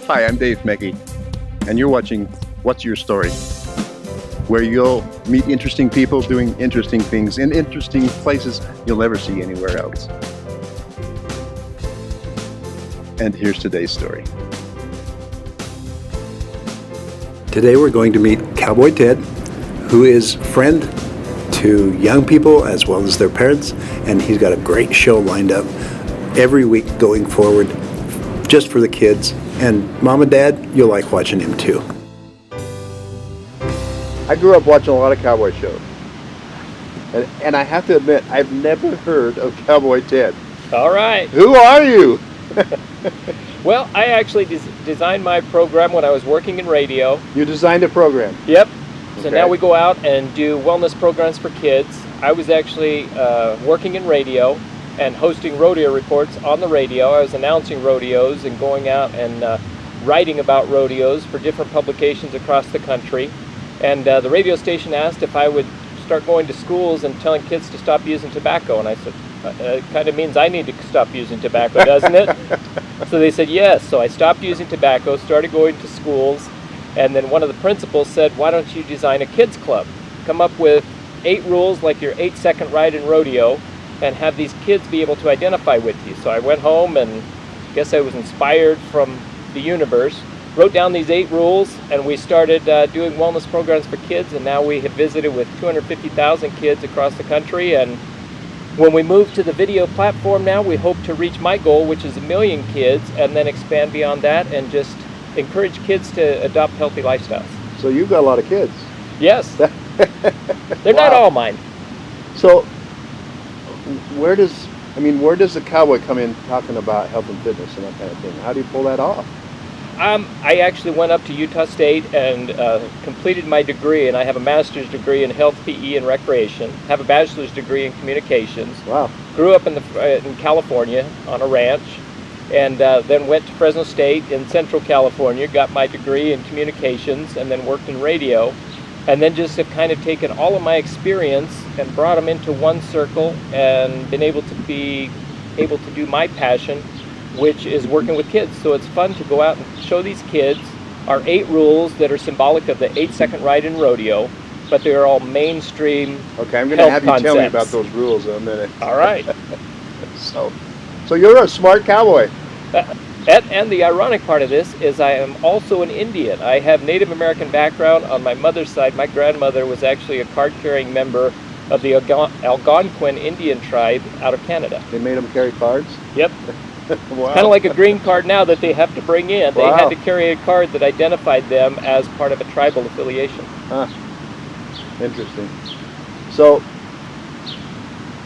Hi, I'm Dave Mecke, and you're watching What's Your Story, where you'll meet interesting people doing interesting things in interesting places you'll never see anywhere else. And here's today's story. Today we're going to meet Cowboy Ted, who is a friend to young people as well as their parents, and he's got a great show lined up every week going forward just for the kids. And Mom and Dad, you'll like watching him too. I grew up watching a lot of cowboy shows, and I have to admit, I've never heard of Cowboy Ted. All right. Who are you? Well, I actually designed my program when I was working in radio. You designed a program. Yep. So Okay. now we go out and do wellness programs for kids. I was actually working in radio and hosting rodeo reports on the radio. I was announcing rodeos and going out and writing about rodeos for different publications across the country. And the radio station asked if I would start going to schools and telling kids to stop using tobacco. And I said, it kind of means I need to stop using tobacco, doesn't it? So they said yes. So I stopped using tobacco, started going to schools, and then one of the principals said, why don't you design a kids club? Come up with 8 rules like your 8-second ride in rodeo and have these kids be able to identify with you. So I went home and I guess I was inspired from the universe, wrote down these 8 rules, and we started doing wellness programs for kids, and now we have visited with 250,000 kids across the country. And when we move to the video platform now, we hope to reach my goal, which is 1 million kids, and then expand beyond that and just encourage kids to adopt healthy lifestyles. So you've got a lot of kids. Yes. They're not all mine. So where does the cowboy come in talking about health and fitness and that kind of thing? How do you pull that off? I actually went up to Utah State and completed my degree, and I have a master's degree in health, PE, and recreation. Have a bachelor's degree in communications. Wow. Grew up in California on a ranch, and then went to Fresno State in Central California, got my degree in communications, and then worked in radio. And then just have kind of taken all of my experience and brought them into one circle and been able to do my passion, which is working with kids. So it's fun to go out and show these kids our 8 rules that are symbolic of the 8-second ride in rodeo, but they are all mainstream. Okay, I'm going to have you tell me about those rules in a minute. All right. So you're a smart cowboy. And the ironic part of this is I am also an Indian. I have Native American background on my mother's side. My grandmother was actually a card-carrying member of the Algonquin Indian tribe out of Canada. They made them carry cards? Yep. Wow. Kind of like a green card now that they have to bring in. They had to carry a card that identified them as part of a tribal affiliation. Huh. Interesting. So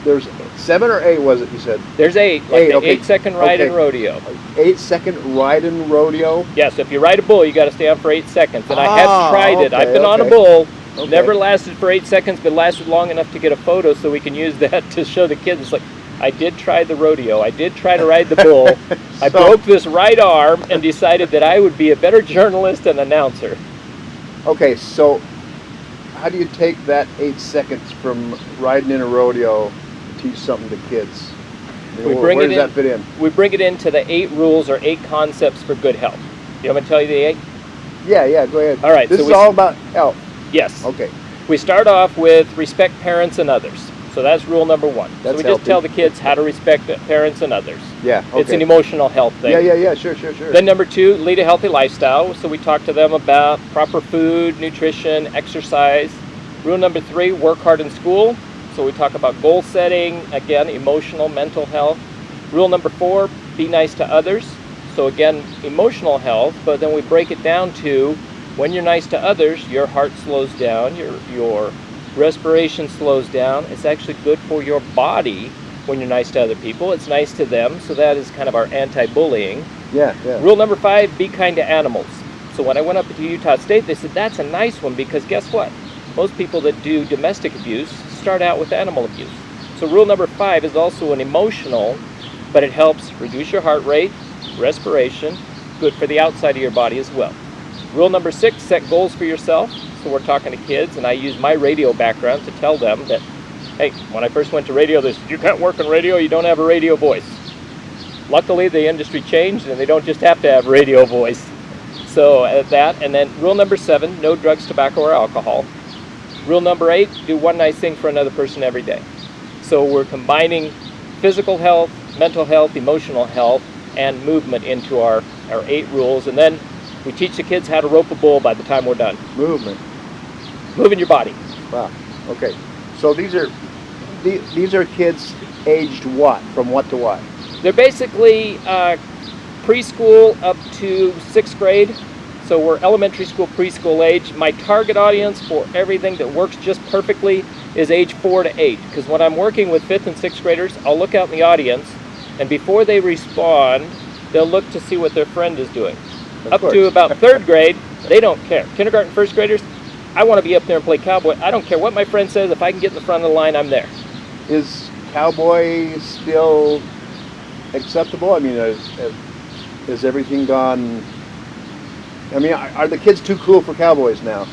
there's 7 or 8, was it, you said? There's 8, like 8, the okay. 8-second ride in rodeo. 8-second ride in rodeo? Yes, if you ride a bull, you got to stay on for 8 seconds. And I have tried it. I've been on a okay. bull. Okay. Never lasted for 8 seconds, but lasted long enough to get a photo so we can use that to show the kids. It's like, I did try the rodeo. I did try to ride the bull. I broke this right arm and decided that I would be a better journalist and announcer. Okay, so how do you take that 8 seconds from riding in a rodeo to teach something to kids? Where does that fit in? We bring it into the 8 rules or 8 concepts for good health. You want me to tell you the 8? Yeah, go ahead. All right. This is all about health. Yes. Okay. We start off with respect parents and others. So that's rule number 1. That's so we healthy. just tell the kids how to respect parents and others. Yeah, okay. It's an emotional health thing. Yeah, sure. Then number 2, lead a healthy lifestyle. So we talk to them about proper food, nutrition, exercise. Rule number 3, work hard in school. So we talk about goal setting, again, emotional, mental health. Rule number 4, be nice to others. So again, emotional health, but then we break it down to when you're nice to others, your heart slows down, your respiration slows down. It's actually good for your body when you're nice to other people. It's nice to them, so that is kind of our anti-bullying. Yeah. Rule number 5, be kind to animals. So when I went up to Utah State, they said, that's a nice one, because guess what? Most people that do domestic abuse start out with animal abuse. So rule number 5 is also an emotional, but it helps reduce your heart rate, respiration, good for the outside of your body as well. Rule number 6, set goals for yourself. So we're talking to kids, and I use my radio background to tell them that, hey, when I first went to radio, they said, you can't work in radio, you don't have a radio voice. Luckily, the industry changed, and they don't just have to have radio voice. So that, and then rule number 7, no drugs, tobacco, or alcohol. Rule number 8, do one nice thing for another person every day. So we're combining physical health, mental health, emotional health, and movement into our 8 rules. And then we teach the kids how to rope a bull by the time we're done. Movement. Moving your body. Wow. Okay. So these are kids aged what? From what to what? They're basically preschool up to 6th grade. So we're elementary school, preschool age. My target audience for everything that works just perfectly is age 4 to 8. Because when I'm working with 5th and 6th graders, I'll look out in the audience, and before they respond, they'll look to see what their friend is doing. Up to about 3rd grade, they don't care. Kindergarten, 1st graders, I want to be up there and play cowboy. I don't care what my friend says. If I can get in the front of the line, I'm there. Is cowboy still acceptable? I mean, has everything gone? I mean, are the kids too cool for cowboys now?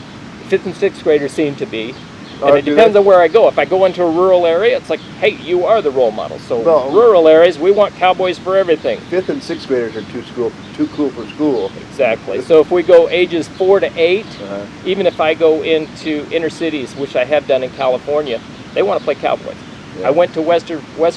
5th and 6th graders seem to be. Oh, And it depends on where I go. If I go into a rural area, it's like, hey, you are the role model. So Well- rural areas, we want cowboys for everything. 5th and 6th graders are too cool for school. Exactly. So if we go ages 4 to 8, Uh-huh. even if I go into inner cities, which I have done in California, they want to play cowboys. Yeah. I went to West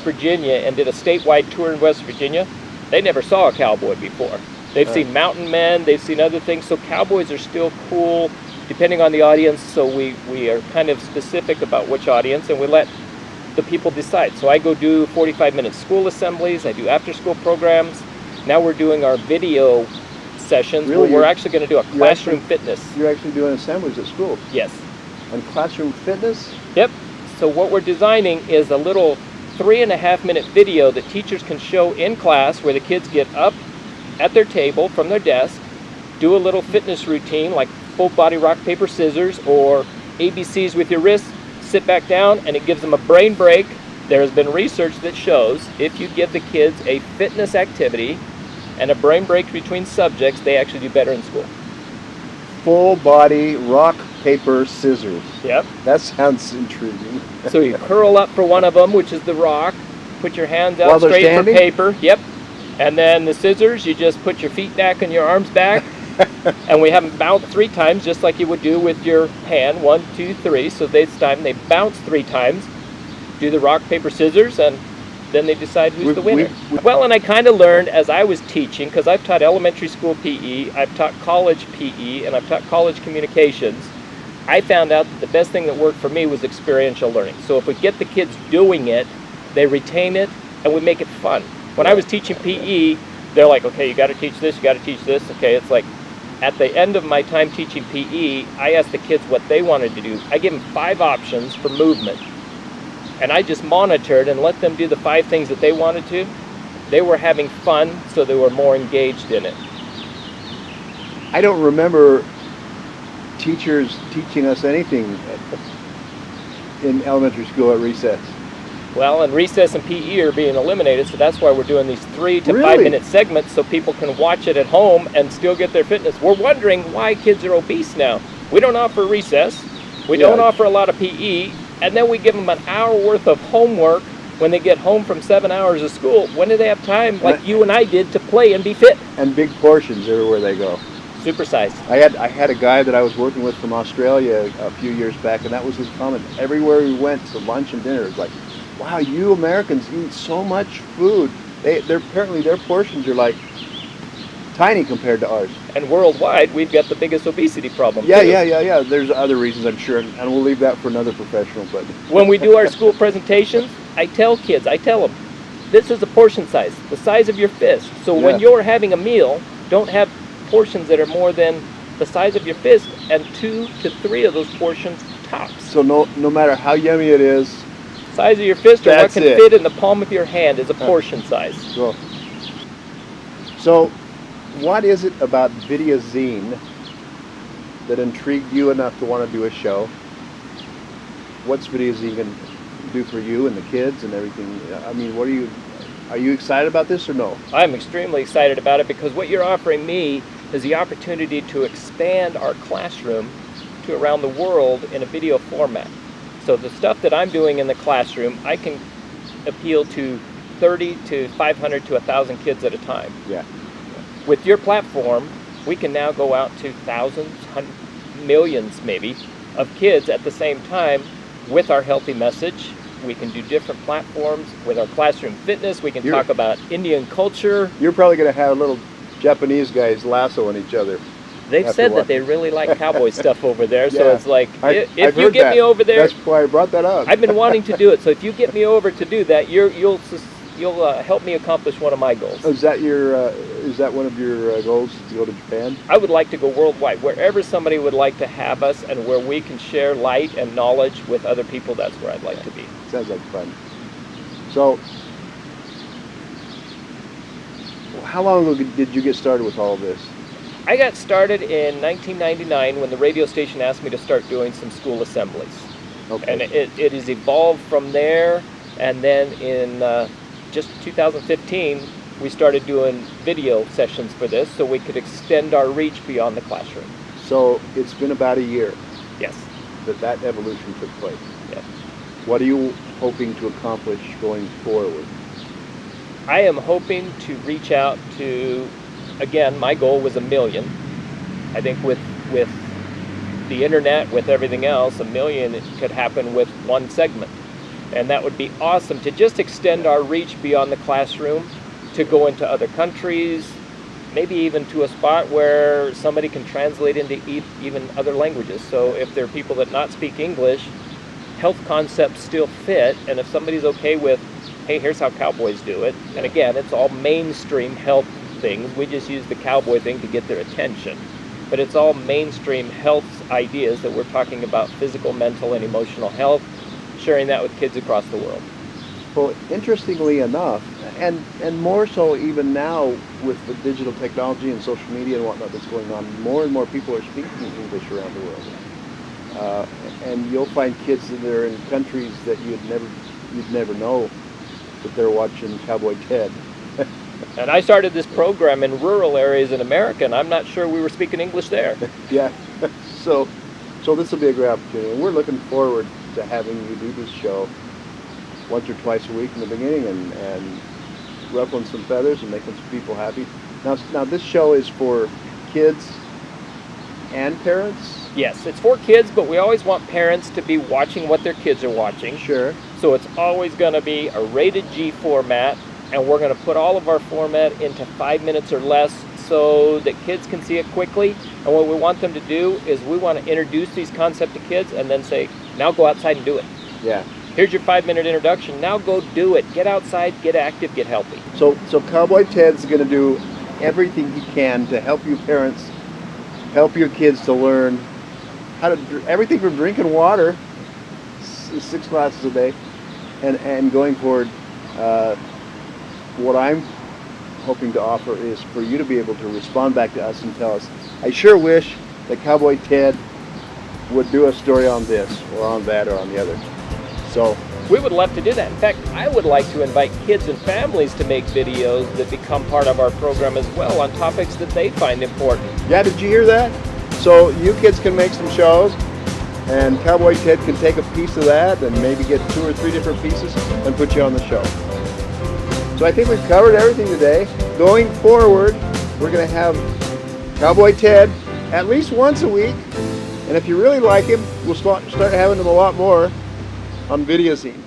Virginia and did a statewide tour in West Virginia. They never saw a cowboy before. They've seen mountain men, they've seen other things. So cowboys are still cool, depending on the audience. So we are kind of specific about which audience, and we let the people decide. So I go do 45-minute school assemblies, I do after-school programs. Now we're doing our video sessions Really? where we're actually going to do a You're classroom actually- fitness. You're actually doing assemblies at school. Yes. And classroom fitness? Yep. So what we're designing is a little 3.5-minute video that teachers can show in class where the kids get up at their table from their desk, do a little fitness routine like full body rock, paper, scissors, or ABCs with your wrists, sit back down, and it gives them a brain break. There has been research that shows if you give the kids a fitness activity and a brain break between subjects, they actually do better in school. Full body rock, paper, scissors. Yep. That sounds intriguing. So you curl up for one of them, which is the rock, put your hands out While they're straight standing? for paper. Yep. And then the scissors, you just put your feet back and your arms back. And we have them bounce 3 times, just like you would do with your hand. 1, 2, 3. So this time they bounce 3 times, do the rock, paper, scissors, and then they decide who's the winner. Well, and I kind of learned as I was teaching, because I've taught elementary school PE, I've taught college PE, and I've taught college communications. I found out that the best thing that worked for me was experiential learning. So if we get the kids doing it, they retain it, and we make it fun. When I was teaching PE, they're like, okay, you got to teach this, you got to teach this. Okay, it's like, at the end of my time teaching PE, I asked the kids what they wanted to do. I gave them 5 options for movement. And I just monitored and let them do the 5 things that they wanted to. They were having fun, so they were more engaged in it. I don't remember teachers teaching us anything in elementary school at recess. Well, and recess and PE are being eliminated, so that's why we're doing these 3 to Really? 5-minute segments so people can watch it at home and still get their fitness. We're wondering why kids are obese now. We don't offer recess. We don't Yeah. offer a lot of PE. And then we give them an hour worth of homework when they get home from 7 hours of school. When do they have time, like you and I did, to play and be fit? And big portions everywhere they go. Supersized. I had a guy that I was working with from Australia a few years back, and that was his comment. Everywhere we went to lunch and dinner, it was like, wow, you Americans eat so much food. They're apparently their portions are like tiny compared to ours. And worldwide, we've got the biggest obesity problem. Yeah, too. yeah. There's other reasons, I'm sure, and we'll leave that for another professional. But When we do our school presentations, I tell them, this is a portion size, the size of your fist. So when Yeah. you're having a meal, don't have portions that are more than the size of your fist, and 2 to 3 of those portions tops. so no matter how yummy it is, Size of your fist, or what That's can it. fit in the palm of your hand, is a portion size. So what is it about Videazine that intrigued you enough to want to do a show? What's Videazine going to do for you and the kids and everything? I mean, are you excited about this or no? I'm extremely excited about it because what you're offering me is the opportunity to expand our classroom to around the world in a video format. So the stuff that I'm doing in the classroom, I can appeal to 30 to 500 to 1,000 kids at a time. Yeah. With your platform, we can now go out to thousands, millions maybe, of kids at the same time with our healthy message. We can do different platforms with our classroom fitness. We can talk about Indian culture. You're probably going to have little Japanese guys lassoing each other. They've said that they really like cowboy stuff over there, so Yeah. it's like, I've if you heard get that. me over there, That's why I brought that up. I've been wanting to do it, so if you get me over to do that, you'll help me accomplish one of my goals. Is that one of your goals, to go to Japan? I would like to go worldwide. Wherever somebody would like to have us and where we can share light and knowledge with other people, that's where I'd like to be. Sounds like fun. So, how long ago did you get started with all of this? I got started in 1999 when the radio station asked me to start doing some school assemblies. Okay. And it has evolved from there, and then in just 2015, we started doing video sessions for this so we could extend our reach beyond the classroom. So, it's been about a year Yes. that evolution took place. Yes. What are you hoping to accomplish going forward? I am hoping to reach out to, again, my goal was 1 million. I think with the internet, with everything else, 1 million could happen with one segment. And that would be awesome to just extend our reach beyond the classroom, to go into other countries, maybe even to a spot where somebody can translate into even other languages. So if there are people that not speak English, health concepts still fit, and if somebody's okay with, hey, here's how cowboys do it, and again, it's all mainstream health things. We just use the cowboy thing to get their attention. But it's all mainstream health ideas that we're talking about: physical, mental, and emotional health, sharing that with kids across the world. Well, interestingly enough, and more so even now with the digital technology and social media and whatnot that's going on, more and more people are speaking English around the world. And you'll find kids that are in countries that you'd never know that they're watching Cowboy Ted. And I started this program in rural areas in America, and I'm not sure we were speaking English there. Yeah. So this will be a great opportunity, and we're looking forward to having you do this show once or twice a week in the beginning, and ruffling some feathers and making some people happy. Now this show is for kids and parents. Yes, it's for kids, but we always want parents to be watching what their kids are watching. Sure. So it's always going to be a rated G format, and we're going to put all of our format into 5 minutes or less so that kids can see it quickly. And what we want them to do is we want to introduce these concepts to kids and then say, now go outside and do it. Yeah. Here's your 5-minute introduction. Now go do it. Get outside, get active, get healthy. So Cowboy Ted's going to do everything he can to help you parents, help your kids to learn how to everything from drinking water, 6 glasses a day, and going forward. What I'm hoping to offer is for you to be able to respond back to us and tell us, I sure wish that Cowboy Ted would do a story on this or on that or on the other. So we would love to do that. In fact, I would like to invite kids and families to make videos that become part of our program as well on topics that they find important. yeah, did you hear that? So you kids can make some shows, and Cowboy Ted can take a piece of that and maybe get 2 or 3 different pieces and put you on the show. So I think we've covered everything today. Going forward, we're going to have Cowboy Ted at least once a week, and if you really like him, we'll start having him a lot more on Videazine.